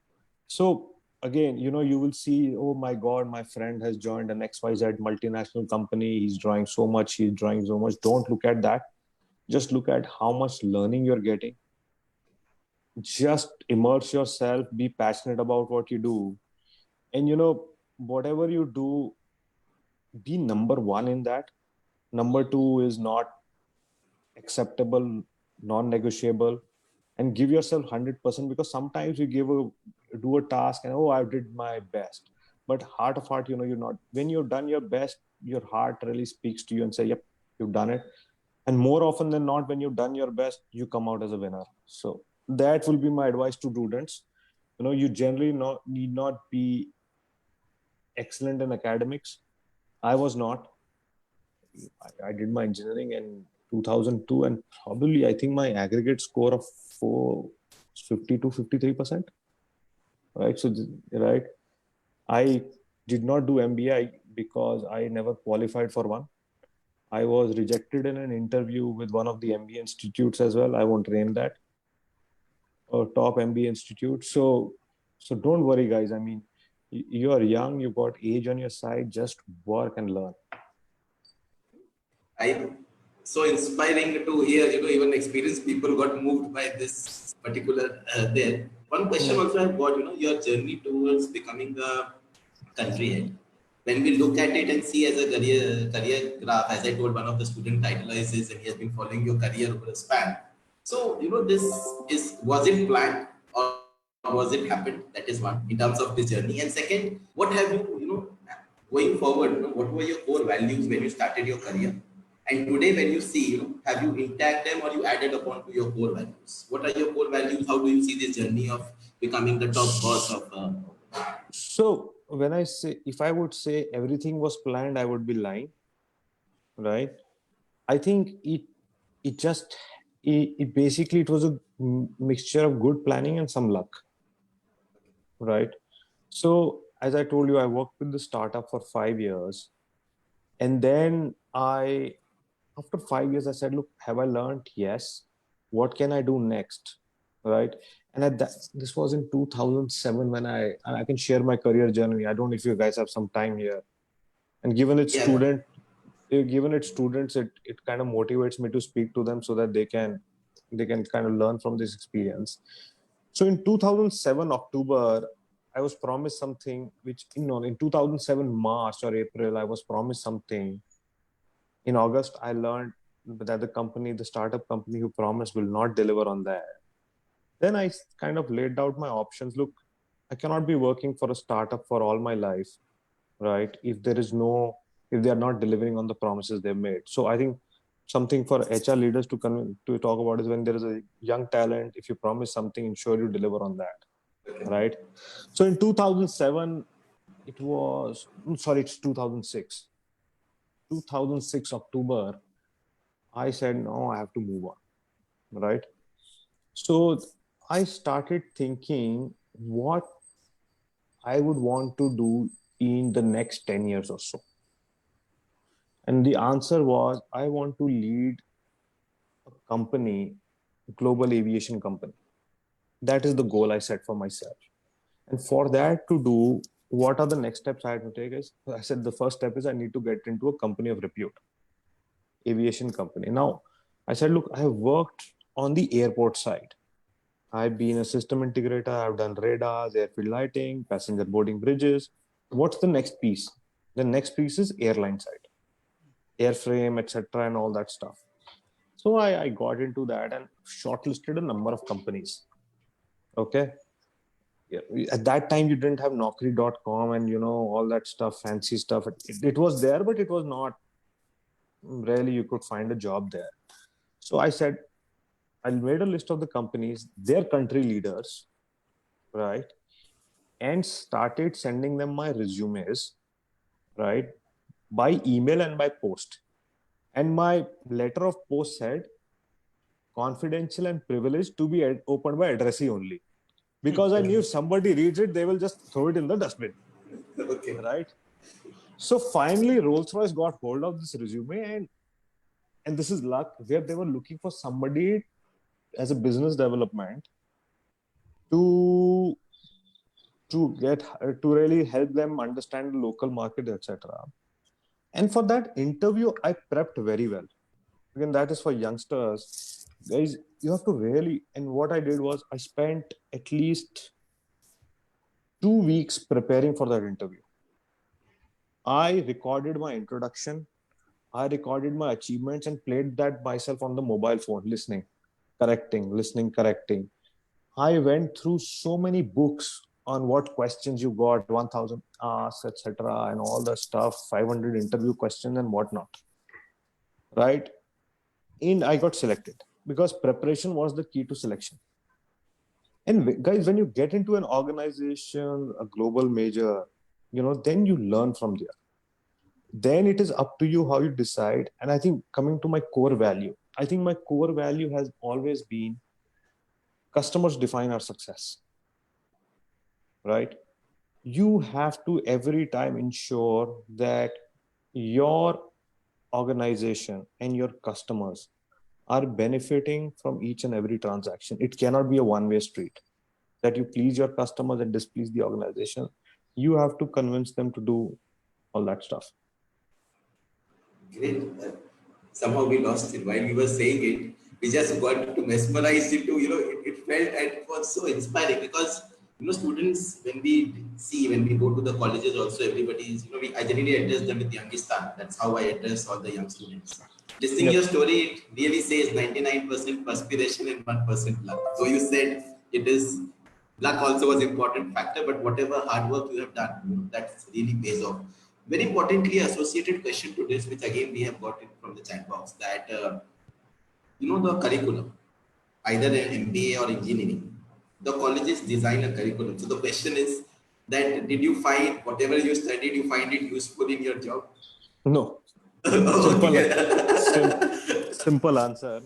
So again, you will see, oh my God, my friend has joined an XYZ multinational company. He's drawing so much. Don't look at that. Just look at how much learning you're getting. Just immerse yourself, be passionate about what you do. And whatever you do, be number one in that. Number two is not acceptable, non-negotiable, and give yourself 100%, because sometimes you do a task and, oh, I did my best. But heart of heart, you're not. When you've done your best, your heart really speaks to you and say, yep, you've done it. And more often than not, when you've done your best, you come out as a winner. So that will be my advice to students. You generally need not be excellent in academics. I was not. I did my engineering in 2002, and probably I think my aggregate score of 50 to 53%. Right. So, right. I did not do MBA because I never qualified for one. I was rejected in an interview with one of the MBA institutes as well. I won't name that. A top MBA institute. So don't worry, guys. I mean, you are young, you've got age on your side, just work and learn. so inspiring to hear, even experienced people got moved by this particular there. One question Yeah. also I've got, your journey towards becoming a country head. When we look at it and see as a career graph, as I told, one of the student titleizes and he has been following your career over a span. So, this was it planned or was it happened? That is one in terms of this journey. And second, what have you, going forward, what were your core values when you started your career? And today, when you see, have you intact them or you added upon to your core values? What are your core values? How do you see this journey of becoming the top boss of? So when I say, if I would say everything was planned, I would be lying, right? I think it just it basically it was a mixture of good planning and some luck, right? So as I told you, I worked with the startup for 5 years, and then after 5 years, I said, look, have I learned? Yes. What can I do next? Right. And this was in 2007 when I can share my career journey. I don't know if you guys have some time here. And Yeah. given its students, it kind of motivates me to speak to them so that they can kind of learn from this experience. So in 2007 October, I was promised something which, in 2007 March or April, I was promised something. In August, I learned that the startup company who promised will not deliver on that. Then I kind of laid out my options. Look, I cannot be working for a startup for all my life, right? If they are not delivering on the promises they've made. So I think something for HR leaders to talk about is when there is a young talent, if you promise something, ensure you deliver on that, right? So in 2007, it's 2006. 2006 October, I said, no, I have to move on, right? So I started thinking what I would want to do in the next 10 years or so. And the answer was, I want to lead a company, a global aviation company. That is the goal I set for myself. And for that to do, what are the next steps I had to take? I said the first step is I need to get into a company of repute, aviation company. Now, I said, look, I have worked on the airport side. I've been a system integrator. I've done radars, airfield lighting, passenger boarding bridges. What's the next piece? The next piece is airline side, airframe, etc., and all that stuff. So I got into that and shortlisted a number of companies. Okay. At that time, you didn't have Naukri.com and all that stuff, fancy stuff. It was there, but it was not really you could find a job there. So I said, I made a list of the companies, their country leaders, right? And started sending them my resumes, right, by email and by post. And my letter of post said confidential and privileged to be opened by addressee only. Because I knew if somebody reads it, they will just throw it in the dustbin. Okay. Right. So finally, Rolls-Royce got hold of this resume, and this is luck, where they were looking for somebody as a business development to really help them understand the local market, etc. And for that interview, I prepped very well. Again, that is for youngsters. Guys, you have to really, and what I did was I spent at least 2 weeks preparing for that interview. I recorded my introduction, I recorded my achievements and played that myself on the mobile phone, listening, correcting. I went through so many books on what questions you got, 1000 asks, etc., and all the stuff, 500 interview questions and whatnot. Right? And I got selected because preparation was the key to selection. And guys, when you get into an organization, a global major, then you learn from there. Then it is up to you how you decide. And I think coming to my core value, I think my core value has always been customers define our success, right? You have to every time ensure that your organization and your customers are benefiting from each and every transaction. It cannot be a one-way street that you please your customers and displease the organization. You have to convince them to do all that stuff. Great. somehow we lost it. While we were saying it, we just got to mesmerized into, it felt and it was so inspiring because, students, when we go to the colleges also, everybody is, I generally address them with Youngistan. That's how I address all the young students. Listening Yep. your story, it really says 99% perspiration and 1% luck. So you said it is luck also was important factor, but whatever hard work you have done, that really pays off. Very importantly, associated question to this, which again we have got it from the chat box, that the curriculum, either an MBA or engineering, the colleges design a curriculum. So the question is that did you find whatever you studied, you find it useful in your job? No. Okay. Simple answer.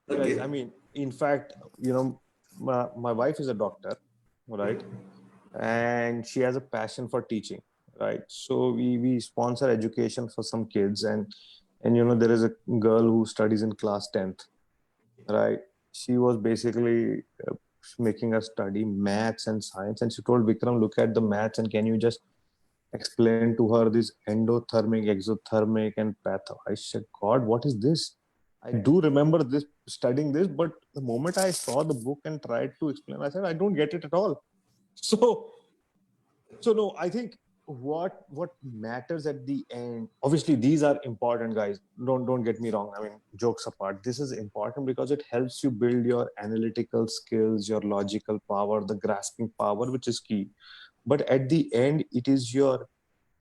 Okay. Guys, I mean, in fact, my wife is a doctor, right? And she has a passion for teaching, right? So we sponsor education for some kids, and there is a girl who studies in class 10th, right? She was basically making us study maths and science, and she told Vikram, look at the maths and can you just explain to her this endothermic, exothermic, and patho. I said, God, what is this? I do remember this studying this, but the moment I saw the book and tried to explain, I said, I don't get it at all. So no, I think what matters at the end, obviously these are important, guys. Don't get me wrong. I mean, jokes apart, this is important because it helps you build your analytical skills, your logical power, the grasping power, which is key. But at the end, it is your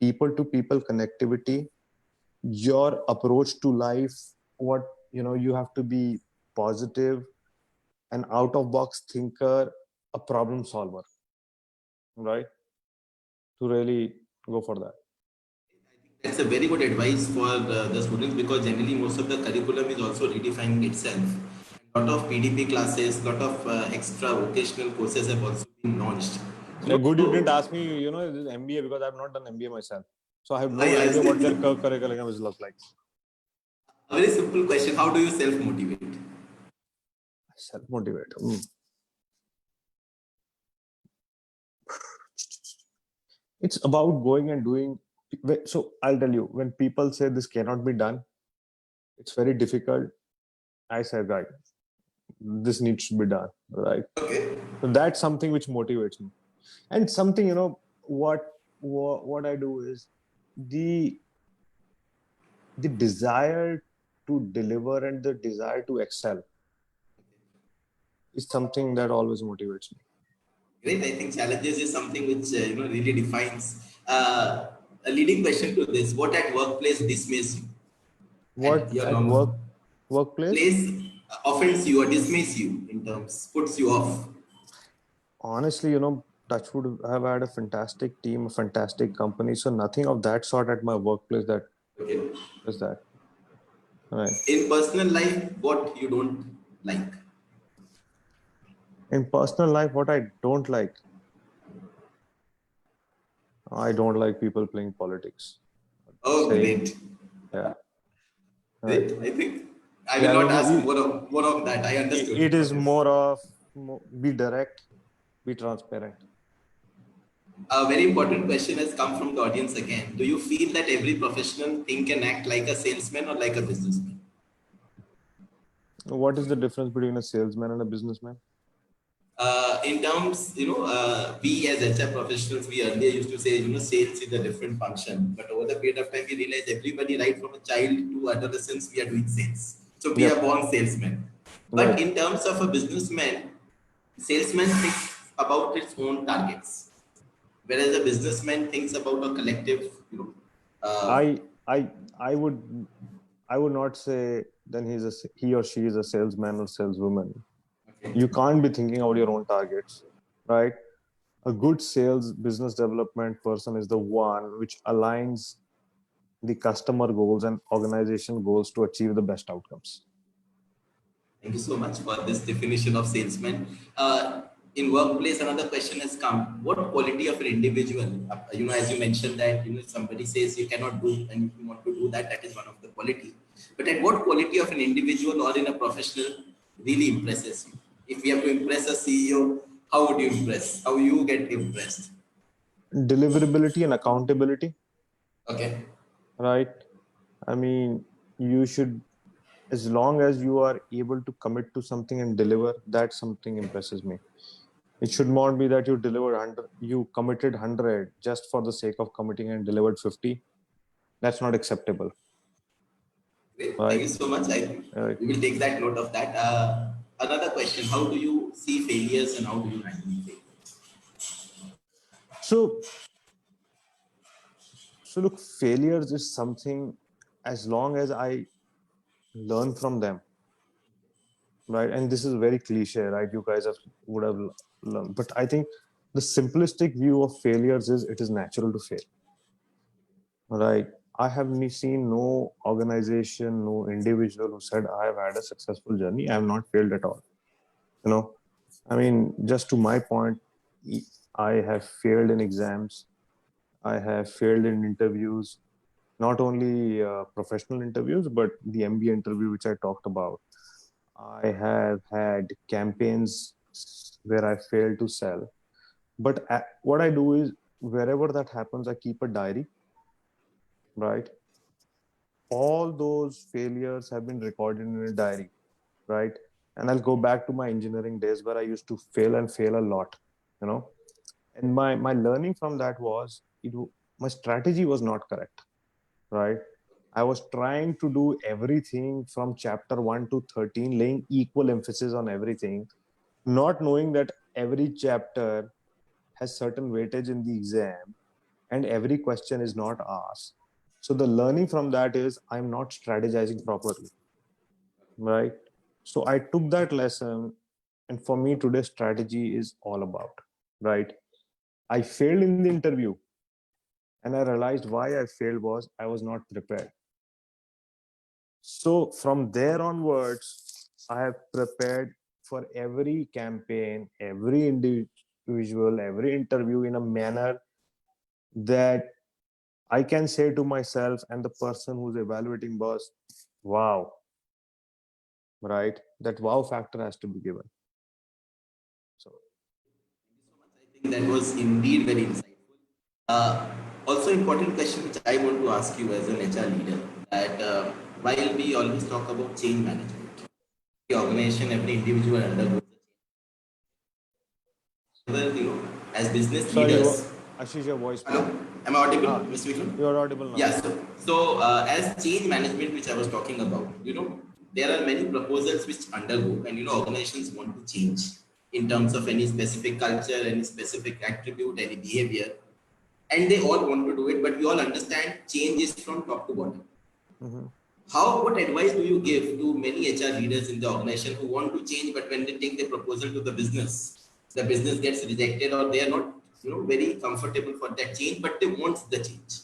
people to people connectivity, your approach to life, what you have to be positive, an out of box thinker, a problem solver, right? To really go for that. That's a very good advice for the students because generally most of the curriculum is also redefining itself. A lot of PDP classes, lot of extra vocational courses have also been launched. Good you didn't ask me, this MBA because I've not done MBA myself. So I have no Yes. idea what their curriculum is look like. A very simple question. How do you self-motivate? Self-motivate. It's about going and doing. So I'll tell you, when people say this cannot be done, it's very difficult. I said, right, this needs to be done, right? Okay. So that's something which motivates me. And something, what I do is the desire to deliver and the desire to excel is something that always motivates me. Great. I think challenges is something which really defines. A leading question to this: what at workplace dismiss you? What Your at workplace? Place offends you or dismiss you in terms, puts you off. Honestly, Touchwood have had a fantastic team, a fantastic company. So nothing of that sort at my workplace that Okay. is that. Right. In personal life, what you don't like? In personal life, what I don't like people playing politics. Oh, Saying, great. yeah. Great. Right. I think I will not ask more of that. I understood. It is more of be direct, be transparent. A very important question has come from the audience again. Do you feel that every professional think and act like a salesman or like a businessman? What is the difference between a salesman and a businessman? In terms, we as HR professionals, we earlier used to say, sales is a different function. But over the period of time, we realized everybody, right from a child to adolescence, we are doing sales. So we are born salesmen. But Right. in terms of a businessman, salesman thinks about its own targets, whereas a businessman thinks about a collective. I would not say then he or she is a salesman or saleswoman. Okay. You can't be thinking about your own targets, right? A good sales business development person is the one which aligns the customer goals and organization goals to achieve the best outcomes. Thank you so much for this definition of salesman. In workplace, another question has come. What quality of an individual, as you mentioned that, somebody says you cannot do and if you want to do that, that is one of the quality. But at what quality of an individual or in a professional really impresses you? If you have to impress a CEO, how would you impress? How you get impressed? Deliverability and accountability. Okay. Right. I mean, you should as long as you are able to commit to something and deliver, that something impresses me. It should not be that you delivered 100, you committed 100 just for the sake of committing and delivered 50. That's not acceptable, Great. Thank right? you so much. Right. We will take that note of that. Another question: how do you see failures and how do you handle failures? So, look, failures is something, as long as I learn from them, right? And this is very cliche, right? You guys would have learned, but I think the simplistic view of failures is it is natural to fail, right? I have seen no organization, no individual who said I have had a successful journey, I have not failed at all. You know, I mean, just to my point, I have failed in exams, I have failed in interviews, not only professional interviews, but the MBA interview, which I talked about. I have had campaigns where I failed to sell. But what I do is, wherever that happens, I keep a diary, right? All those failures have been recorded in a diary, right? And I'll go back to my engineering days where I used to fail and fail a lot, you know. And my learning from that was my strategy was not correct, right? I was trying to do everything from chapter 1 to 13, laying equal emphasis on everything, not knowing that every chapter has certain weightage in the exam and every question is not asked. So the learning from that is I'm not strategizing properly, right? So I took that lesson, and for me today strategy is all about, right? I failed in the interview, and I realized why I failed was I was not prepared. So from there onwards, I have prepared for every campaign, every individual, every interview in a manner that I can say to myself and the person who's evaluating boss, wow, right? That wow factor has to be given. So, I think that was indeed very insightful. Also, important question which I want to ask you as an HR leader, that while we always talk about change management, the organization, every individual undergoes a change. Well, as business sorry, leaders. Ashish, your voice Hello, broke. am I audible, Ah, Mr. Vikram? you're audible now. Yeah. So, as change management, which I was talking about, there are many proposals which undergo, and organizations want to change in terms of any specific culture, any specific attribute, any behavior, and they all want to do it. But we all understand change is from top to bottom. Mm-hmm. What advice do you give to many HR leaders in the organization who want to change, but when they take the proposal to the business gets rejected, or they are not, very comfortable for that change, but they want the change.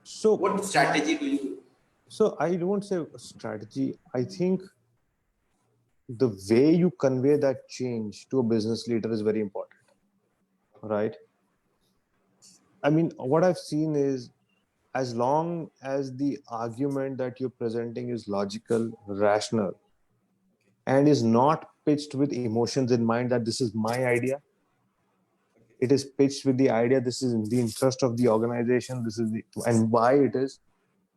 So What strategy do you? So I don't say strategy. I think the way you convey that change to a business leader is very important, right? I mean, what I've seen is, as long as the argument that you're presenting is logical, rational, and is not pitched with emotions in mind that this is my idea, it is pitched with the idea this is in the interest of the organization, this is and why it is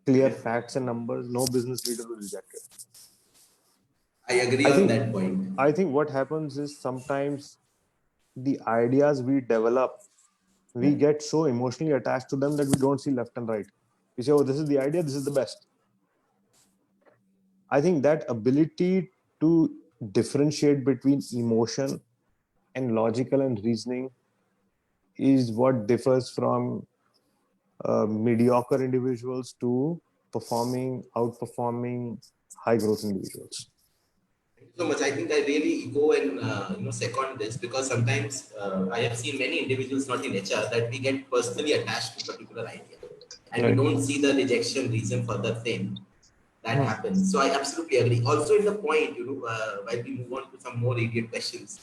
clear facts and numbers, no business leader will reject it. I agree I on think that point. I think what happens is sometimes the ideas we develop, we get so emotionally attached to them that we don't see left and right. We say, oh, this is the idea, this is the best. I think that ability to differentiate between emotion and logical and reasoning is what differs from mediocre individuals to outperforming high growth individuals. Thank you so much. I think I really go and second this, because sometimes I have seen many individuals, not in HR, that we get personally attached to particular idea, and we Right. don't see the rejection reason for the same. That happens. So I absolutely agree. Also, in the point, while we move on to some more immediate questions,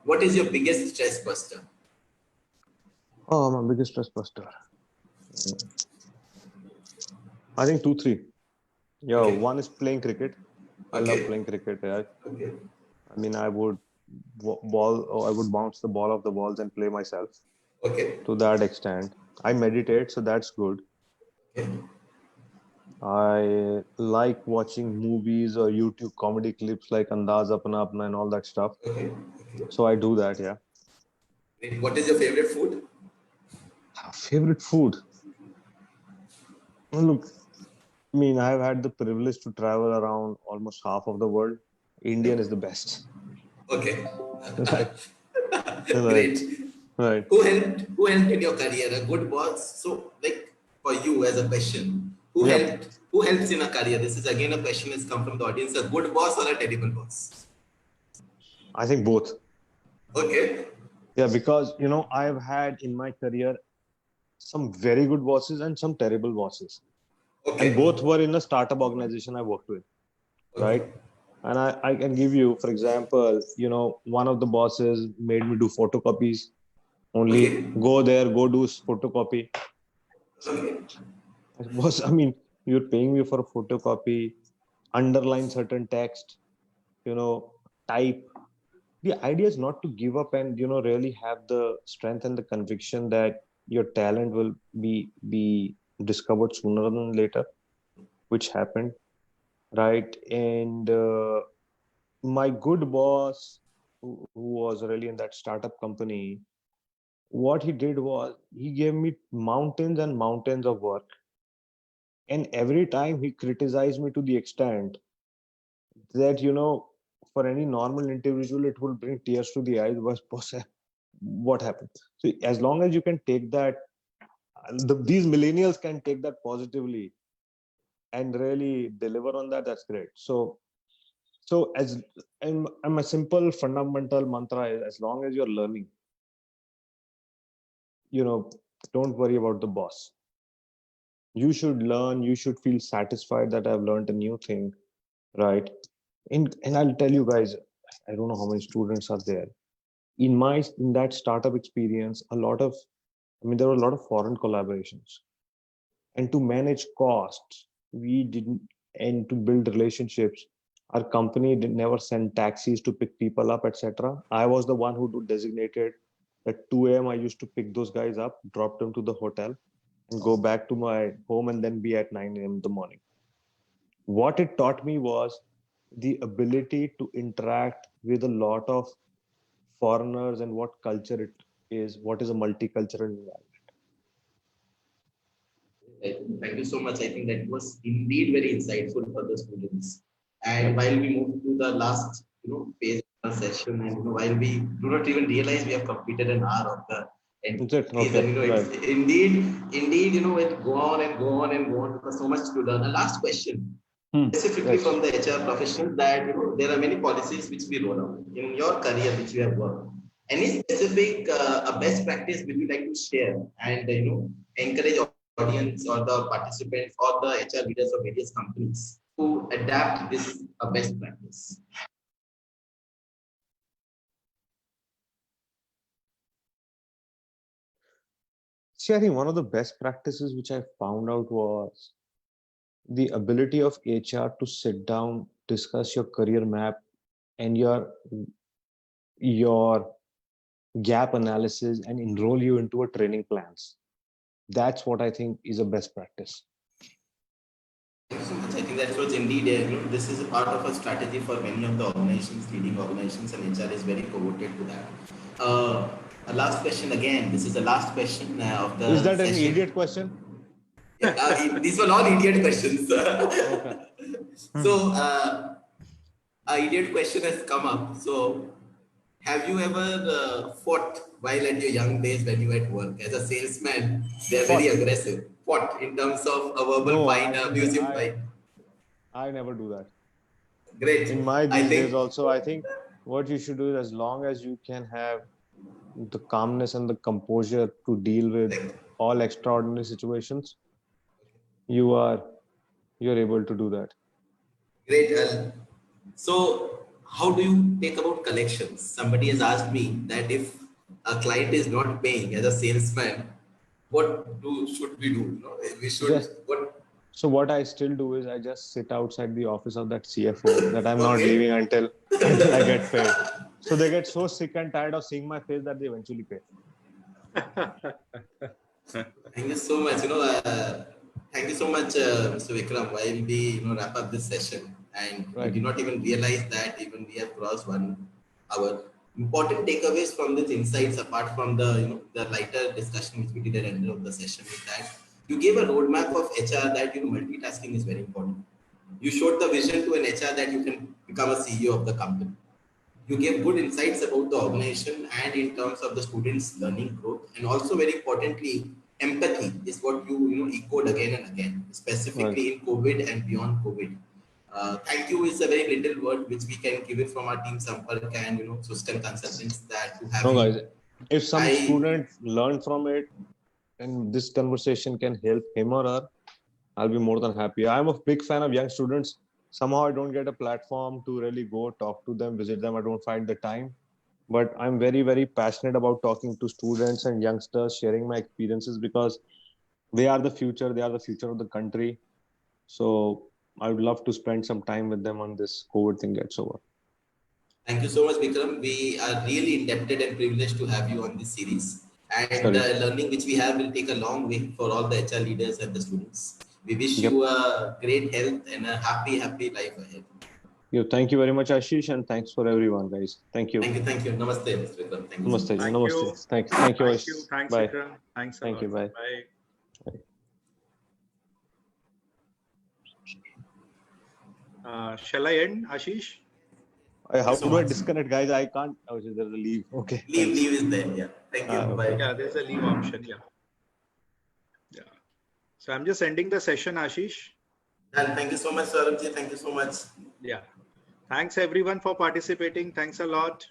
what is your biggest stress buster? Oh, my biggest stress buster. I think 2, 3. Yeah, Okay. one is playing cricket. I love playing cricket. Yeah. Okay. I mean, I would bounce the ball off the walls and play myself. Okay. To that extent, I meditate, so that's good. Okay. I like watching movies or YouTube comedy clips like Andaz Apna Apna and all that stuff. Okay. So I do that, yeah. Great. What is your favorite food? Favorite food? Well, look, I mean, I've had the privilege to travel around almost half of the world. Indian is the best. Okay. Right, right, Great. right. Who helped in your career? A good boss. So, like for you as a question, Yep. who helps in a career? This is again a question that's come from the audience. A good boss or a terrible boss? I think both. Okay. Yeah, because I've had in my career some very good bosses and some terrible bosses. And Okay. both were in a startup organization I worked with, Okay. right? And I can give you, for example, one of the bosses made me do photocopies. Only Okay. go there, go do photocopy. Okay. Boss, I mean, you're paying me for a photocopy, underline certain text, type. The idea is not to give up and really have the strength and the conviction that your talent will be discovered sooner than later, which happened, right? And my good boss, who was really in that startup company, what he did was he gave me mountains and mountains of work, and every time he criticized me to the extent that for any normal individual it will bring tears to the eyes. Was what happened? So as long as you can take that, these millennials can take that positively and really deliver on that, that's great. So as I'm a simple fundamental mantra is, as long as you're learning, don't worry about the boss. You should learn, you should feel satisfied that I've learned a new thing, right? And I'll tell you guys, I don't know how many students are there in that startup experience. There were a lot of foreign collaborations, and to manage costs, we didn't, and to build relationships, our company did never send taxis to pick people up, etc. I was the one who designated at 2 a.m. I used to pick those guys up, drop them to the hotel, and go back to my home, and then be at 9 a.m. in the morning. What it taught me was the ability to interact with a lot of foreigners and what culture it is, what is a multicultural environment. Thank you so much. I think that was indeed very insightful for the students. And while we move to the last, phase of the session, and while we do not even realize we have completed an hour of the and Is it? phase, and Okay, it's right. indeed, it go on and go on and go on because so much to learn. A last question, specifically Yes. from the HR professional, that there are many policies which we roll out in your career which you have worked. Any specific a best practice would you like to share and encourage audience or the participants or the HR leaders of various companies to adapt this best practice? See, I think one of the best practices which I found out was the ability of HR to sit down, discuss your career map and your gap analysis and enroll you into a training plans. That's what I think is a best practice. Thank you so much. I think that was indeed, this is a part of a strategy for many of the organizations, leading organizations, and HR is very committed to that. A last question again. This is the last question of the Is that session. an idiot question? These were all idiot questions. Okay. So, an idiot question has come up. So, have you ever fought while at your young days when you were at work as a salesman? They're very aggressive. Fought in terms of a verbal No, fight, abusive fight. I never do that. Great. In my I these days think also, I think what you should do is, as long as you can have the calmness and the composure to deal with all extraordinary situations, you're able to do that. great. So, how do you take about collections? Somebody has asked me that if a client is not paying as a salesman, should we do? We should what? So what I still do is I just sit outside the office of that CFO that I'm not Okay. leaving until I get paid. So they get so sick and tired of seeing my face that they eventually pay. Thank you so much. Thank you so much, Mr. Vikram. While we wrap up this session, and we Right. did not even realize that even we have crossed 1 hour. Important takeaways from these insights, apart from the the lighter discussion which we did at the end of the session, is that you gave a roadmap of HR that multitasking is very important. You showed the vision to an HR that you can become a CEO of the company. You gave good insights about the organization and in terms of the students' learning growth, and also very importantly, empathy is what you echoed again and again, Right. specifically in COVID and beyond COVID. Thank you is a very little word which we can give it from our team Sampark and system consultants that to have No, you. guys, if some I student learn from it and this conversation can help him or her, I'll be more than happy. I'm a big fan of young students. Somehow I don't get a platform to really go talk to them, visit them. I don't find the time. But I'm very, very passionate about talking to students and youngsters, sharing my experiences because they are the future. They are the future of the country. So I would love to spend some time with them on this COVID thing gets over. Thank you so much, Vikram. We are really indebted and privileged to have you on this series. And Sorry. the learning which we have will take a long way for all the HR leaders and the students. We wish Yep. you a great health and a happy, happy life ahead. Thank you very much, Ashish, and thanks for everyone, guys. Thank you. Thank you. Thank you. Namaste, Mr. Vikram. Thank you. Namaste. So much. Thank Namaste. you. Thank you, Thank Ashish. you. Thanks, Bye. Vikram. Thanks a Thank lot. you. Bye. Bye. Shall I end, Ashish? How so do I much. disconnect, guys? I can't. Oh, there's a leave. Okay. Leave, Thanks. leave is there. Yeah. Thank you. Okay. Bye. Yeah, there's a leave option. Yeah. Yeah. So I'm just ending the session, Ashish. And thank you so much, Saurabhji. Thank you so much. Yeah. Thanks everyone for participating. Thanks a lot.